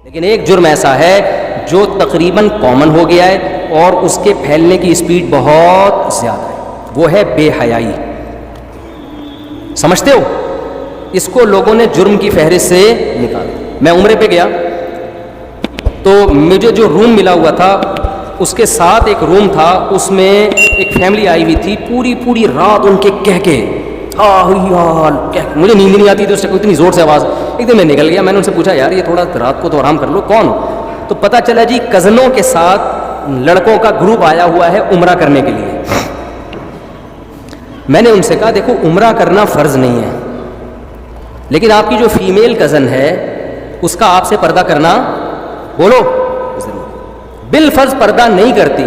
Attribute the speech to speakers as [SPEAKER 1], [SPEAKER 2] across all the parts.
[SPEAKER 1] لیکن ایک جرم ایسا ہے جو تقریباً کامن ہو گیا ہے اور اس کے پھیلنے کی اسپیڈ بہت زیادہ ہے، وہ ہے بے حیائی. سمجھتے ہو؟ اس کو لوگوں نے جرم کی فہرست سے نکالا. میں عمرے پہ گیا تو مجھے جو روم ملا ہوا تھا اس کے ساتھ ایک روم تھا، اس میں ایک فیملی آئی ہوئی تھی. پوری رات ان کے مجھے نیند نہیں آتی تھی اس سے، اتنی زور سے آواز. ایک دن میں نکل گیا، میں نے ان سے پوچھا یار یہ تھوڑا رات کو تو آرام کر لو. کون؟ تو پتہ چلا جی کزنوں کے ساتھ لڑکوں کا گروپ آیا ہوا ہے عمرہ کرنے کے لیے. میں نے ان سے کہا دیکھو عمرہ کرنا فرض نہیں ہے، لیکن آپ کی جو فیمیل کزن ہے اس کا آپ سے پردہ کرنا، بولو بالفرض پردہ نہیں کرتی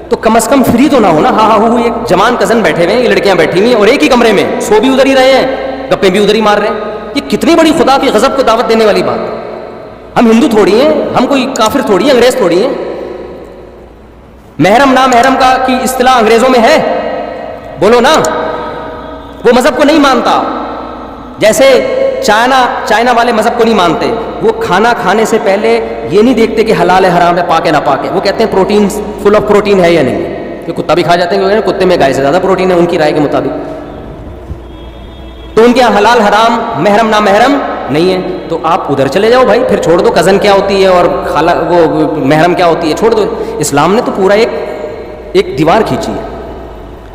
[SPEAKER 1] تو کم از کم فری تو نہ ہونا. ہاں ایک جوان کزن بیٹھے ہوئے ہیں، یہ لڑکیاں بیٹھی ہوئی ہیں اور ایک ہی کمرے میں، سو بھی ادھر ہی رہے ہیں، گپیں بھی ادھر ہی مار رہے ہیں. یہ کتنی بڑی خدا کی غضب کو دعوت دینے والی بات. ہم ہندو تھوڑی ہیں، ہم کوئی کافر تھوڑی ہیں، انگریز تھوڑی ہیں. محرم نامحرم کا کی اصطلاح انگریزوں میں ہے، بولو نا. وہ مذہب کو نہیں مانتا، جیسے چائنا والے مذہب کو نہیں مانتے. وہ کھانا کھانے سے پہلے یہ نہیں دیکھتے کہ حلال ہے حرام ہے پاک ہے نہ پاک ہے، وہ کہتے ہیں پروٹین فل آف پروٹین ہے یا نہیں. کہ کتا بھی کھا جاتے ہیں، کتے میں گائے سے زیادہ پروٹین ہے ان کی رائے کے مطابق. تو ان کے یہاں حلال حرام محرم نامحرم نہیں ہے. تو آپ ادھر چلے جاؤ بھائی، پھر چھوڑ دو کزن کیا ہوتی ہے اور خالہ وہ محرم کیا ہوتی ہے، چھوڑ دو. اسلام نے تو پورا ایک دیوار کھینچی ہے.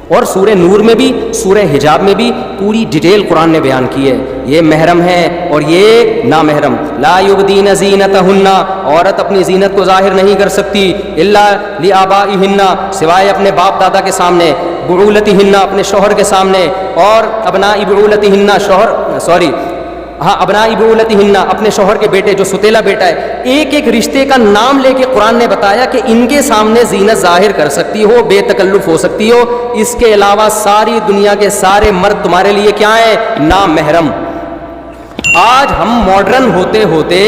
[SPEAKER 1] اور سورہ نور میں بھی سورہ حجاب میں بھی پوری ڈیٹیل قرآن نے بیان کی ہے. یہ محرم ہے اور یہ نامحرم. لا یبدین زینتہن، عورت اپنی زینت کو ظاہر نہیں کر سکتی الا لآبائہن، سوائے اپنے باپ دادا کے سامنے، بعولتہن اپنے شوہر کے سامنے، اور ابناء بعولتہن ابناء بعولتہن اپنے شوہر کے بیٹے جو ستیلا بیٹا ہے. ایک ایک رشتے کا نام لے کے قرآن نے بتایا کہ ان کے سامنے زینت ظاہر کر سکتی ہو، بے تکلف ہو سکتی ہو. اس کے علاوہ ساری دنیا کے سارے مرد تمہارے لیے کیا ہیں؟ نامحرم. آج ہم ماڈرن ہوتے ہوتے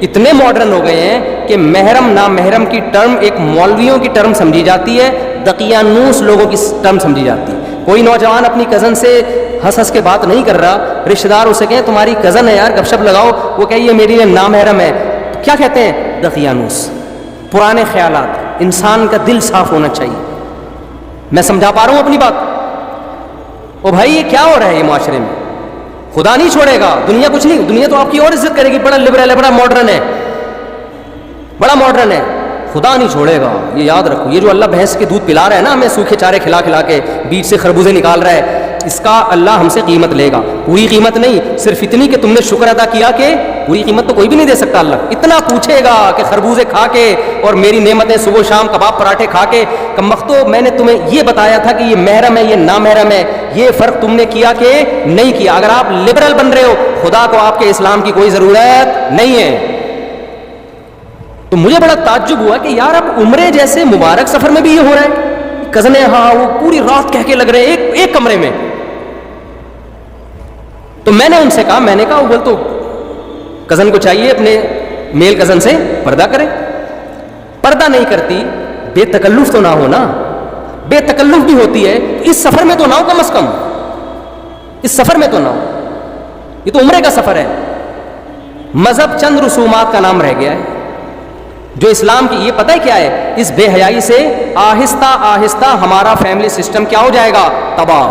[SPEAKER 1] اتنے ماڈرن ہو گئے ہیں کہ محرم نامحرم کی ٹرم ایک مولویوں کی ٹرم سمجھی جاتی ہے، دقیانوس لوگوں کی ٹرم سمجھی جاتی ہے. کوئی نوجوان اپنی کزن سے ہنس کے بات نہیں کر رہا، رشتہ دار اسے کہیں تمہاری کزن ہے یار گپ شپ لگاؤ، وہ کہے یہ میری لیے نامحرم ہے. کیا کہتے ہیں؟ دقیانوس، پرانے خیالات. انسان کا دل صاف ہونا چاہیے. میں سمجھا پا رہا ہوں اپنی بات؟ او بھائی یہ کیا ہو رہا ہے یہ معاشرے میں؟ خدا نہیں چھوڑے گا، دنیا کچھ نہیں، دنیا تو آپ کی اور عزت کرے گی، بڑا لبرل ہے، بڑا ماڈرن ہے، بڑا ماڈرن ہے. خدا نہیں چھوڑے گا، یہ یاد رکھو. یہ جو اللہ بھینس کے دودھ پلا رہا ہے نا ہمیں، سوکھے چارے کھلا کھلا کے بیچ سے خربوزے نکال رہا ہے، اس کا اللہ ہم سے قیمت لے گا. پوری قیمت نہیں، صرف اتنی کہ تم نے شکر ادا کیا. کہ پوری قیمت تو کوئی بھی نہیں دے سکتا. اللہ اتنا پوچھے گا کہ خربوزے کھا کے اور میری نعمتیں صبح شام کباب پراٹھے کھا کے، کم وقتو میں نے تمہیں یہ بتایا تھا کہ یہ محرم ہے یہ نامحرم ہے، یہ فرق تم نے کیا کہ نہیں کیا. اگر آپ لبرل بن رہے ہو، خدا کو آپ کے اسلام کی کوئی ضرورت نہیں ہے. تو مجھے بڑا تعجب ہوا کہ یار اب عمرے جیسے مبارک سفر میں بھی یہ ہو رہا ہے. کزنیں ہاں وہ پوری رات کہہ کے لگ رہے ہیں ایک کمرے میں. تو میں نے ان سے کہا، میں نے کہا وہ تو کزن کو چاہیے اپنے میل کزن سے پردہ کرے. پردہ نہیں کرتی، بے تکلف تو نہ ہو نا. بے تکلف بھی ہوتی ہے اس سفر میں تو نہ ہو، کم از کم اس سفر میں تو نہ ہو. یہ تو عمرے کا سفر ہے. مذہب چند رسومات کا نام رہ گیا ہے جو اسلام کی. یہ پتہ ہے کیا ہے؟ اس بے حیائی سے آہستہ آہستہ ہمارا فیملی سسٹم کیا ہو جائے گا؟ تباہ.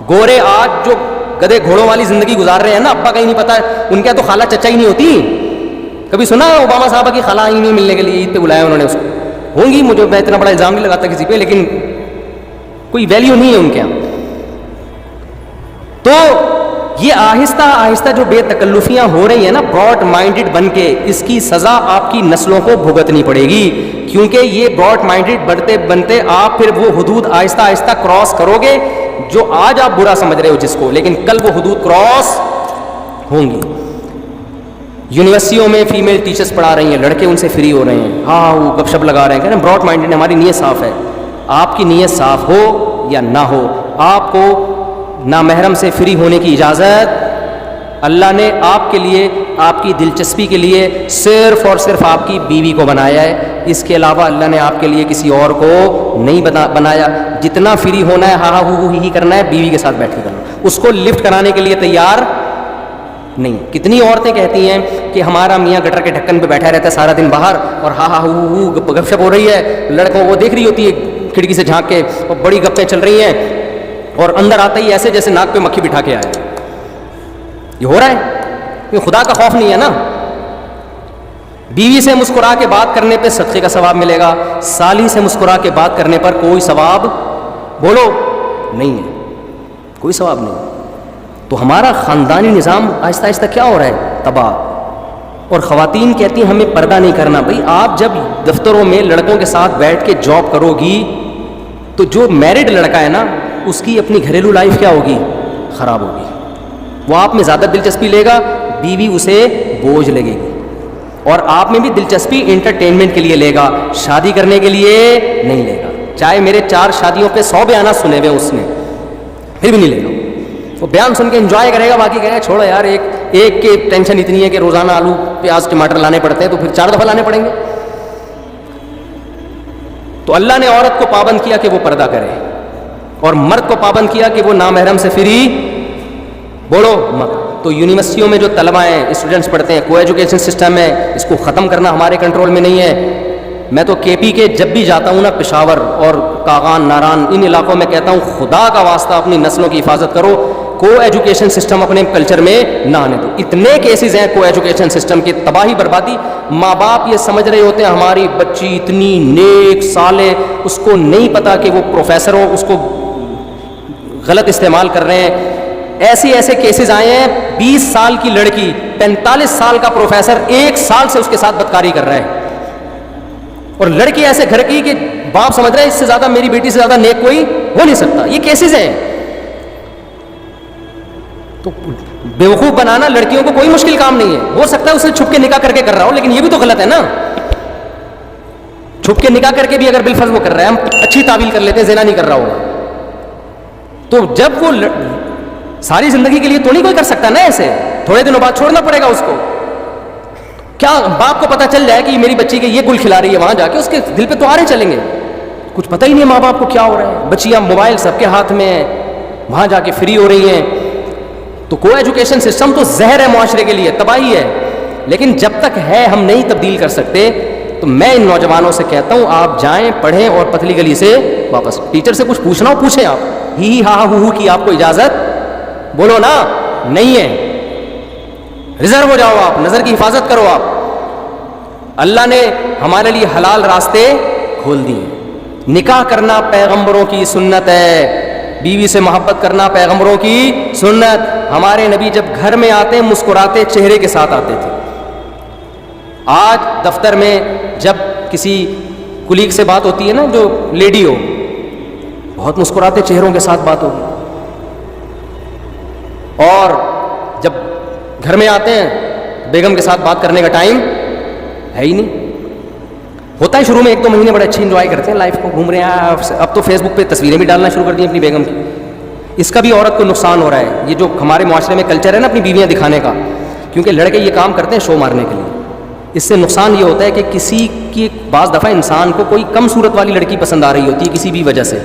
[SPEAKER 1] گورے آج جو گدے گھوڑوں والی زندگی گزار رہے ہیں نا، ابا کا ہی نہیں پتا، ان کے تو خالہ چچا ہی نہیں ہوتی. کبھی سنا اوباما صاحبہ کی خالہ ہی نہیں ملنے کے لیے عید پہ بلایا انہوں نے اس کو؟ ہوں گی، مجھے میں اتنا بڑا الزام نہیں لگاتا کسی پہ، لیکن کوئی ویلیو نہیں ہے ان کے یہاں. تو یہ آہستہ آہستہ جو بے تکلفیاں ہو رہی ہیں نا براڈ مائنڈڈ بن کے، اس کی سزا آپ کی نسلوں کو بھگتنی پڑے گی. کیونکہ یہ براڈ مائنڈڈ بنتے بنتے آپ پھر وہ حدود آہستہ آہستہ کراس کرو گے جو آج آپ برا سمجھ رہے ہو جس کو، لیکن کل وہ حدود کراس ہوں گی. یونیورسٹیوں میں فیمیل ٹیچرز پڑھا رہی ہیں، لڑکے ان سے فری ہو رہے ہیں، ہاں وہ گپ شپ لگا رہے ہیں، کہہ رہے ہیں براڈ مائنڈڈ، ہماری نیت صاف ہے. آپ کی نیت صاف ہو یا نہ ہو، آپ کو نامحرم سے فری ہونے کی اجازت اللہ نے آپ کے لیے، آپ کی دلچسپی کے لیے صرف اور صرف آپ کی بیوی کو بنایا ہے. اس کے علاوہ اللہ نے آپ کے لیے کسی اور کو نہیں بنایا. جتنا فری ہونا ہے، ہاں ہاں ہو ہی کرنا ہے، بیوی کے ساتھ بیٹھ کے کرنا. اس کو لفٹ کرانے کے لیے تیار نہیں. کتنی عورتیں کہتی ہیں کہ ہمارا میاں گٹر کے ڈھکن پہ بیٹھا رہتا ہے سارا دن باہر اور ہا ہا ہو گپ شپ ہو رہی ہے, لڑکوں وہ دیکھ رہی ہوتی ہے کھڑکی سے جھانک کے اور بڑی گپیں چل رہی ہیں, اور اندر آتا ہی ایسے جیسے ناک پہ مکھی بٹھا کے آئے. یہ ہو رہا ہے, یہ خدا کا خوف نہیں ہے نا. بیوی سے مسکرا کے بات کرنے پہ صدقے کا ثواب ملے گا, سالی سے مسکرا کے بات کرنے پر کوئی ثواب بولو نہیں ہے, کوئی ثواب نہیں. تو ہمارا خاندانی نظام آہستہ آہستہ کیا ہو رہا ہے, تباہ. اور خواتین کہتی ہیں ہمیں پردہ نہیں کرنا. بھائی آپ جب دفتروں میں لڑکوں کے ساتھ بیٹھ کے جاب کرو گی تو جو میرڈ لڑکا ہے نا اس کی اپنی گھریلو لائف کیا ہوگی, خراب ہوگی. وہ آپ میں زیادہ دلچسپی لے گا, بیوی اسے بوجھ لگے گی. اور آپ میں بھی دلچسپی انٹرٹینمنٹ کے لیے لے گا, شادی کرنے کے لیے نہیں لے گا. چاہے میرے 4 شادیوں پہ 100 بیانات سنے ہوئے اس نے, پھر بھی نہیں لے گا. وہ بیان سن کے انجوائے کرے گا, باقی کہے گا چھوڑو یار, ایک کی ٹینشن اتنی ہے کہ روزانہ آلو پیاز ٹماٹر لانے پڑتے ہیں تو پھر 4 دفعہ لانے پڑیں گے. تو اللہ نے عورت کو پابند کیا کہ وہ پردہ کرے, اور مرد کو پابند کیا کہ وہ نامحرم سے فری بولو مت. تو یونیورسٹیوں میں جو طلبہ ہیں, اسٹوڈنٹس پڑھتے ہیں, کو ایجوکیشن سسٹم ہے, اس کو ختم کرنا ہمارے کنٹرول میں نہیں ہے. میں تو کے پی کے جب بھی جاتا ہوں نا, پشاور اور کاغان, ناران, ان علاقوں میں کہتا ہوں خدا کا واسطہ اپنی نسلوں کی حفاظت کرو, کو ایجوکیشن سسٹم اپنے کلچر میں نہ آنے دو. اتنے کیسز ہیں کو ایجوکیشن سسٹم کی تباہی بربادی. ماں باپ یہ سمجھ رہے ہوتے ہیں ہماری بچی اتنی نیک صالح, اس کو نہیں پتا کہ وہ پروفیسر ہو, اس کو غلط استعمال کر رہے ہیں. ایسے کیسز آئے ہیں, 20 سال کی لڑکی 45 سال کا پروفیسر 1 سال سے اس کے ساتھ بدکاری کر رہا ہے, اور لڑکی ایسے گھر کی کہ باپ سمجھ رہا ہے اس سے زیادہ میری بیٹی سے زیادہ نیک کوئی ہو نہیں سکتا. یہ کیسز ہیں. تو بیوقوف بنانا لڑکیوں کو کوئی مشکل کام نہیں ہے. ہو سکتا ہے اسے چھپ کے نکاح کر کے کر رہا ہو, لیکن یہ بھی تو غلط ہے نا. چھپ کے نکاح کر کے بھی اگر بالفرض وہ کر رہا ہے, ہم اچھی تعویل کر لیتے ہیں زنا نہیں کر رہا ہوگا, تو جب وہ ساری زندگی کے لیے تو نہیں کوئی کر سکتا نا ایسے, تھوڑے دنوں بعد چھوڑنا پڑے گا اس کو. کیا باپ کو پتہ چل جائے کہ میری بچی کے یہ گل کھلا رہی ہے, وہاں جا کے اس کے دل پہ تو آرے چلیں گے. کچھ پتہ ہی نہیں ماں باپ کو کیا ہو رہا ہے. بچیاں موبائل سب کے ہاتھ میں ہیں, وہاں جا کے فری ہو رہی ہیں. تو کو ایجوکیشن سسٹم تو زہر ہے معاشرے کے لیے, تباہی ہے. لیکن جب تک ہے ہم نہیں تبدیل کر سکتے. تو میں ان نوجوانوں سے کہتا ہوں آپ جائیں, پڑھیں, اور پتلی گلی سے واپس. ٹیچر سے کچھ پوچھنا ہو پوچھیں آپ, ہی ہا ہو کی آپ کو اجازت بولو نا نہیں ہے. ریزرو ہو جاؤ آپ, نظر کی حفاظت کرو آپ. اللہ نے ہمارے لیے حلال راستے کھول دیے. نکاح کرنا پیغمبروں کی سنت ہے, بیوی سے محبت کرنا پیغمبروں کی سنت. ہمارے نبی جب گھر میں آتے مسکراتے چہرے کے ساتھ آتے تھے. آج دفتر میں جب کسی کلیگ سے بات ہوتی ہے نا, جو لیڈی ہو, بہت مسکراتے چہروں کے ساتھ بات ہوگی. اور جب گھر میں آتے ہیں بیگم کے ساتھ بات کرنے کا ٹائم ہے ہی نہیں. ہوتا ہے شروع میں 1-2 مہینے بڑے اچھے انجوائے کرتے ہیں لائف کو, گھوم رہے ہیں. اب تو فیس بک پہ تصویریں بھی ڈالنا شروع کر دی ہیں اپنی بیگم کی. اس کا بھی عورت کو نقصان ہو رہا ہے. یہ جو ہمارے معاشرے میں کلچر ہے نا اپنی بیویاں دکھانے کا, کیونکہ لڑکے یہ کام کرتے ہیں شو مارنے کے لیے. اس سے نقصان یہ ہوتا ہے کہ کسی کی بعض دفعہ انسان کو کوئی کم صورت والی لڑکی پسند آ رہی ہوتی ہے کسی بھی وجہ سے.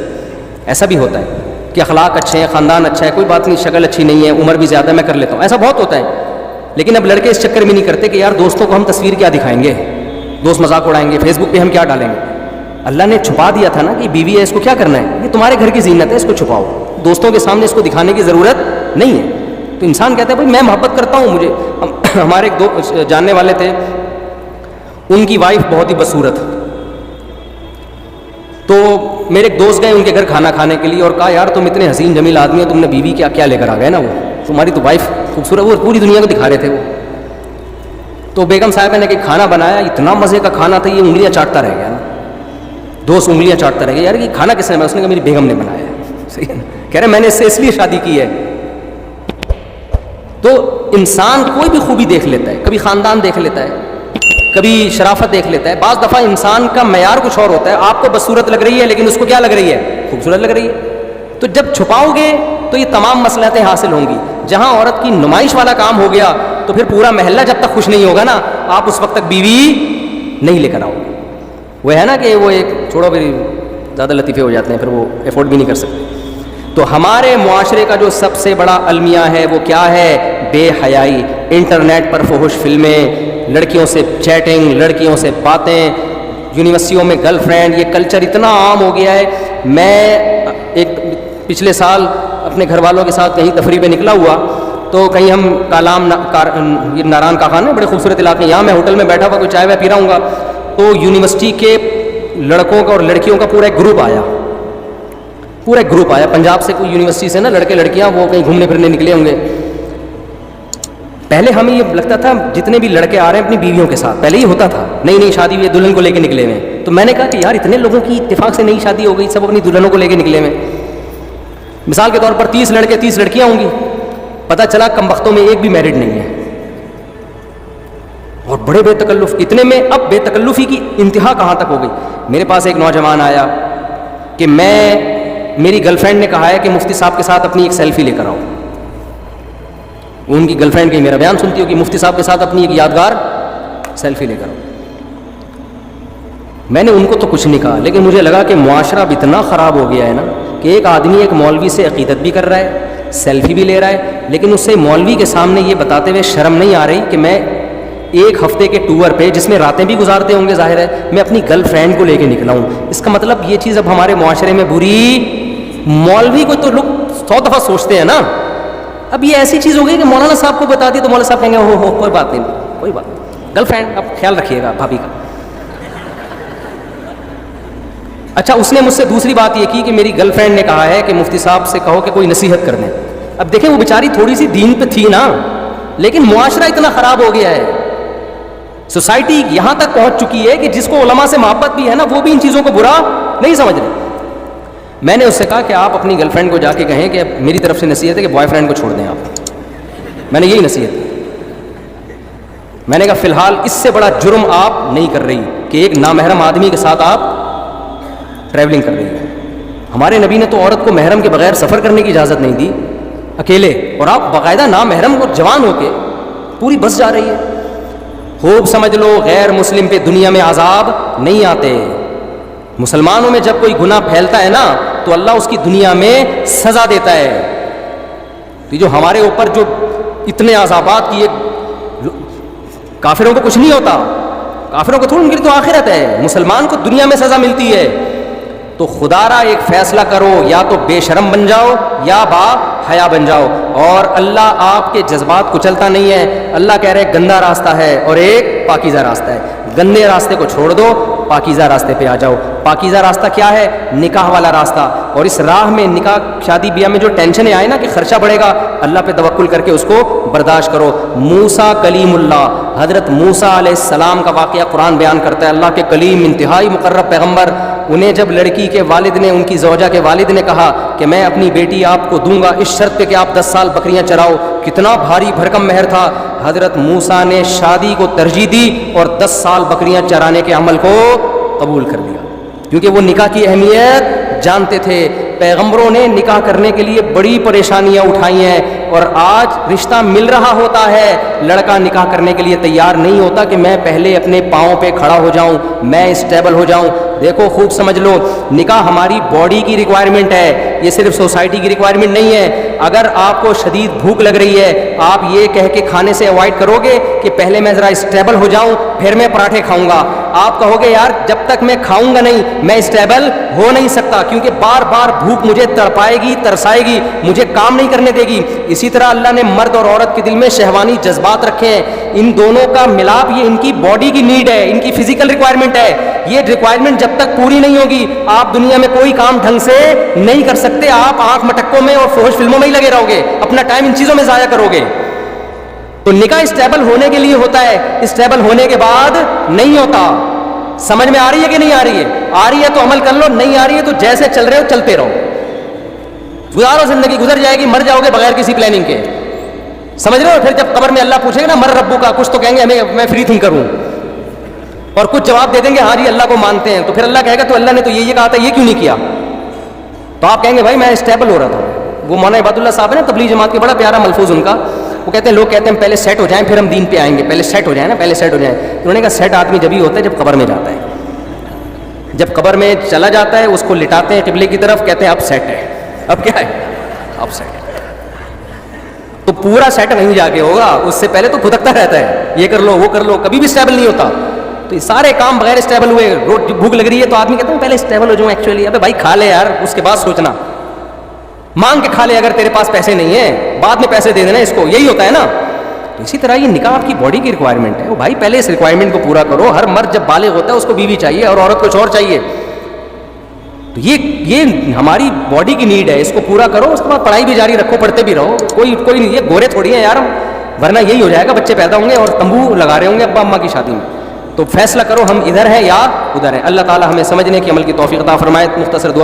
[SPEAKER 1] ایسا بھی ہوتا ہے کہ اخلاق اچھے ہیں, خاندان اچھا ہے, کوئی بات نہیں, شکل اچھی نہیں ہے, عمر بھی زیادہ, میں کر لیتا ہوں. ایسا بہت ہوتا ہے. لیکن اب لڑکے اس چکر میں نہیں کرتے کہ یار دوستوں کو ہم تصویر کیا دکھائیں گے, دوست مذاق اڑائیں گے, فیس بک پہ ہم کیا ڈالیں گے. اللہ نے چھپا دیا تھا نا کہ بیوی ہے, اس کو کیا کرنا ہے, یہ تمہارے گھر کی زینت ہے, اس کو چھپاؤ. دوستوں کے سامنے اس کو دکھانے کی ضرورت نہیں ہے. تو انسان کہتا ہے بھائی میں محبت کرتا ہوں. مجھے ہمارے ایک دو جاننے والے تھے, ان کی وائف بہت ہی بدصورت. تو میرے ایک دوست گئے ان کے گھر کھانا کھانے کے لیے, اور کہا یار تم اتنے حسین جمیل آدمی ہیں, تم نے بیوی کیا لے کر آ گئے نا, وہ تمہاری تو وائف خوبصورت, وہ پوری دنیا کو دکھا رہے تھے وہ. تو بیگم صاحبہ نے کہ کھانا بنایا, اتنا مزے کا کھانا تھا, یہ انگلیاں چاٹتا رہ گیا نا. دوست انگلیاں چاٹتا رہ گیا, یار یہ کھانا کس نے بنایا. اس نے کہا میری بیگم نے بنایا ہے. صحیح ہے نا, کہہ رہے میں نے اس سے اس لیے شادی کی ہے. تو انسان کوئی بھی خوبی دیکھ لیتا ہے, کبھی خاندان دیکھ لیتا ہے, کبھی شرافت دیکھ لیتا ہے. بعض دفعہ انسان کا معیار کچھ اور ہوتا ہے. آپ کو بدصورت لگ رہی ہے لیکن اس کو کیا لگ رہی ہے, خوبصورت لگ رہی ہے. تو جب چھپاؤ گے تو یہ تمام مصلحتیں حاصل ہوں گی. جہاں عورت کی نمائش والا کام ہو گیا تو پھر پورا محلہ جب تک خوش نہیں ہوگا نا, آپ اس وقت تک بیوی نہیں لے کر آؤ گے. وہ ہے نا کہ وہ ایک چھوڑو, پھر زیادہ لطیفے ہو جاتے ہیں, پھر وہ افورڈ بھی نہیں کر سکتے. تو ہمارے معاشرے کا جو سب سے بڑا المیہ ہے وہ کیا ہے, بے حیائی، انٹرنیٹ پر فحش فلمیں، لڑکیوں سے چیٹنگ، لڑکیوں سے باتیں، یونیورسٹیوں میں گرل فرینڈ، یہ کلچر اتنا عام ہو گیا ہے. میں ایک پچھلے سال اپنے گھر والوں کے ساتھ کہیں تفریح پہ نکلا ہوا، تو کہیں ہم کالام یہ ناران کا خان ہے، بڑے خوبصورت علاقے، یہاں میں ہوٹل میں بیٹھا ہوا کوئی چائے وائے پی رہا ہوں گا، تو یونیورسٹی کے لڑکوں کا اور لڑکیوں کا پورا ایک گروپ آیا، پورا ایک گروپ آیا پنجاب سے، کوئی یونیورسٹی سے نا لڑکے لڑکیاں، وہ کہیں گھومنے پھرنے نکلے ہوں گے. پہلے ہمیں یہ لگتا تھا جتنے بھی لڑکے آ رہے ہیں اپنی بیویوں کے ساتھ، پہلے ہی ہوتا تھا، نئی نئی شادی ہوئی دلہن کو لے کے نکلے ہوئے. تو میں نے کہا کہ یار اتنے لوگوں کی اتفاق سے نئی شادی ہو گئی، سب اپنی دلہنوں کو لے کے نکلے ہوئے. مثال کے طور پر 30 لڑکے 30 لڑکیاں ہوں گی، پتہ چلا کم وقتوں میں ایک بھی میرڈ نہیں ہے، اور بڑے بے تکلف. اتنے میں اب بے تکلفی کی انتہا کہاں تک ہو گئی. میرے پاس ایک نوجوان آیا کہ میری گرل فرینڈ نے کہا ہے کہ مفتی صاحب کے ساتھ اپنی ایک سیلفی لے کر آؤ. ان کی گرل فرینڈ کہیں میرا بیان سنتی ہو کہ مفتی صاحب کے ساتھ اپنی ایک یادگار سیلفی لے کر آؤ. میں نے ان کو تو کچھ نہیں کہا، لیکن مجھے لگا کہ معاشرہ اب اتنا خراب ہو گیا ہے نا کہ ایک آدمی ایک مولوی سے عقیدت بھی کر رہا ہے، سیلفی بھی لے رہا ہے، لیکن اس سے مولوی کے سامنے یہ بتاتے ہوئے شرم نہیں آ رہی کہ میں ایک ہفتے کے ٹور پہ، جس میں راتیں بھی گزارتے ہوں گے ظاہر ہے، میں اپنی گرل فرینڈ کو لے کے نکلا ہوں. اس کا مطلب یہ چیز اب ہمارے معاشرے میں بری. مولوی کو تو لوگ 100 دفعہ سوچتے ہیں نا، اب یہ ایسی چیز ہو گئی کہ مولانا صاحب کو بتا دی تو مولانا صاحب کہیں گے ہو کوئی بات نہیں، کوئی بات نہیں، گرل فرینڈ اب خیال رکھیے گا بھابھی کا. اچھا، اس نے مجھ سے دوسری بات یہ کی کہ میری گرل فرینڈ نے کہا ہے کہ مفتی صاحب سے کہو کہ کوئی نصیحت کر دیں. اب دیکھیں وہ بیچاری تھوڑی سی دین پہ تھی نا، لیکن معاشرہ اتنا خراب ہو گیا ہے، سوسائٹی یہاں تک پہنچ چکی ہے کہ جس کو علماء سے محبت بھی ہے نا وہ بھی ان چیزوں کو برا نہیں سمجھ رہے. میں نے اس سے کہا کہ آپ اپنی گرل فرینڈ کو جا کے کہیں کہ میری طرف سے نصیحت ہے کہ بوائے فرینڈ کو چھوڑ دیں آپ. میں نے یہی نصیحت کی. میں نے کہا فی الحال اس سے بڑا جرم آپ نہیں کر رہی کہ ایک نامحرم آدمی کے ساتھ آپ ٹریولنگ کر رہی ہے. ہمارے نبی نے تو عورت کو محرم کے بغیر سفر کرنے کی اجازت نہیں دی اکیلے، اور آپ باقاعدہ نامحرم اور جوان ہو کے پوری بس جا رہی ہے. خوب سمجھ لو غیر مسلم پہ دنیا میں عذاب نہیں آتے. مسلمانوں میں جب کوئی گناہ پھیلتا ہے نا تو اللہ اس کی دنیا میں سزا دیتا ہے. جو ہمارے اوپر جو اتنے عذابات کیے، کافروں کو کچھ نہیں ہوتا، کافروں کو تھوڑی، ان کے لیے تو آخرت ہے. مسلمان کو دنیا میں سزا ملتی ہے. تو خدا را ایک فیصلہ کرو، یا تو بے شرم بن جاؤ یا با حیا بن جاؤ. اور اللہ آپ کے جذبات کچلتا نہیں ہے. اللہ کہہ رہے گندا راستہ ہے اور ایک پاکیزہ راستہ ہے. گندے راستے کو چھوڑ دو، پاکیزہ راستے پہ آ جاؤ. پاکیزہ راستہ کیا ہے؟ نکاح والا راستہ. اور اس راہ میں نکاح شادی بیاہ میں جو ٹینشنیں آئے نا کہ خرچہ بڑھے گا، اللہ پہ توکل کر کے اس کو برداشت کرو. موسیٰ کلیم اللہ، حضرت موسیٰ علیہ السلام کا واقعہ قرآن بیان کرتا ہے. اللہ کے کلیم، انتہائی مقرب پیغمبر، انہیں جب لڑکی کے والد نے، ان کی زوجہ کے والد نے کہا کہ میں اپنی بیٹی آپ کو دوں گا اس شرط پہ کہ آپ 10 سال بکریاں چراؤ، کتنا بھاری بھرکم مہر تھا. حضرت موسیٰ نے شادی کو ترجیح دی اور 10 سال بکریاں چرانے کے عمل کو قبول کر لیا، کیونکہ وہ نکاح کی اہمیت جانتے تھے. پیغمبروں نے نکاح کرنے کے لیے بڑی پریشانیاں اٹھائی ہیں، اور آج رشتہ مل رہا ہوتا ہے، لڑکا نکاح کرنے کے لیے تیار نہیں ہوتا کہ میں پہلے اپنے پاؤں پہ کھڑا ہو جاؤں، میں اسٹیبل ہو جاؤں. دیکھو خوب سمجھ لو، نکاح ہماری باڈی کی ریکوائرمنٹ ہے، یہ صرف سوسائٹی کی ریکوائرمنٹ نہیں ہے. اگر آپ کو شدید بھوک لگ رہی ہے، آپ یہ کہہ کے کھانے سے اوائڈ کرو گے کہ پہلے میں ذرا اسٹیبل ہو جاؤں پھر میں پراٹھے کھاؤں گا. آپ کہو گے یار جب تک میں کھاؤں گا نہیں میں اسٹیبل ہو نہیں سکتا، کیونکہ بار بار بھوک مجھے تڑپائے گی، ترسائے گی، مجھے کام نہیں کرنے دے گی. اسی طرح اللہ نے مرد اور عورت کے دل میں شہوانی جذبات رکھے ہیں. ان دونوں کا ملاپ یہ ان کی باڈی کی نیڈ ہے، ان کی فزیکل ریکوائرمنٹ ہے. یہ ریکوائرمنٹ جب تک پوری نہیں ہوگی آپ دنیا میں کوئی کام ڈھنگ سے نہیں کر سکتے. آپ آنکھ مٹکوں میں اور فحش فلموں میں ہی لگے رہو گے، اپنا ٹائم ان چیزوں میں ضائع کرو گے. تو نکاح اسٹیبل ہونے کے لیے ہوتا ہے، اسٹیبل ہونے کے بعد نہیں ہوتا. سمجھ میں آ رہی ہے کہ نہیں آ رہی ہے؟ آ رہی ہے تو عمل کر لو، نہیں آ رہی ہے تو جیسے چل رہے ہو چلتے رہو. گزارو، زندگی گزر جائے گی، مر جاؤ گے بغیر کسی پلاننگ کے. سمجھ رہے ہو؟ پھر جب قبر میں اللہ پوچھے گا نا مر ربو کا، کچھ تو کہیں گے ہمیں میں فری تھنکر ہوں، اور کچھ جواب دے دیں گے ہاں جی اللہ کو مانتے ہیں. تو پھر اللہ کہے گا تو اللہ نے تو یہ کہا تھا، یہ کیوں نہیں کیا؟ تو آپ کہیں گے بھائی میں اسٹیبل ہو رہا تھا. وہ مولانا عباد اللہ صاحب ہے نا تبلیغ جماعت کے، بڑا پیارا ملفوظ ان کا، وہ کہتے ہیں لوگ کہتے ہیں پہلے سیٹ ہو جائیں پھر ہم دین پہ آئیں گے، پہلے سیٹ ہو جائیں نا، پہلے سیٹ ہو جائیں. انہوں نے کہا سیٹ آدمی جبھی ہوتا ہے جب قبر میں جاتا ہے. جب قبر میں چلا جاتا ہے اس کو لٹاتے ہیں قبلے کی طرف، کہتے ہیں اب سیٹ ہے، اب کیا ہے، اب سیٹ ہے. تو پورا سیٹ وہیں جا کے ہوگا، اس سے پہلے تو پھدکتا رہتا ہے، یہ کر لو وہ کر لو، کبھی بھی اسٹیبل نہیں ہوتا. تو یہ سارے کام بغیر اسٹیبل ہوئے. بھوک لگ رہی ہے تو آدمی کہتا ہے پہلے اسٹیبل ہو جاؤں. ایکچولی ابے بھائی کھا لے یار، اس کے بعد سوچنا. مانگ کے کھا لے اگر تیرے پاس پیسے نہیں ہیں، بعد میں پیسے دے دینا اس کو، یہی ہوتا ہے نا. تو اسی طرح یہ نکاح آپ کی باڈی کی ریکوائرمنٹ ہے. وہ بھائی پہلے اس ریکوائرمنٹ کو پورا کرو. ہر مرد جب بالغ ہوتا ہے اس کو بیوی چاہیے اور عورت کچھ اور چاہیے. تو یہ ہماری باڈی کی نیڈ ہے، اس کو پورا کرو. اس کے بعد پڑھائی بھی جاری رکھو، پڑھتے بھی رہو. کوئی نہیں، یہ گورے تھوڑی ہیں یار ہم، ورنہ یہی ہو جائے گا، بچے پیدا ہوں گے اور تمبو لگا رہے ہوں گے ابا اماں کی شادی میں. تو فیصلہ کرو ہم ادھر ہیں یا ادھر ہیں. اللہ تعالی ہمیں سمجھنے کی، عمل کی توفیق عطا فرمائے. مختصر دعا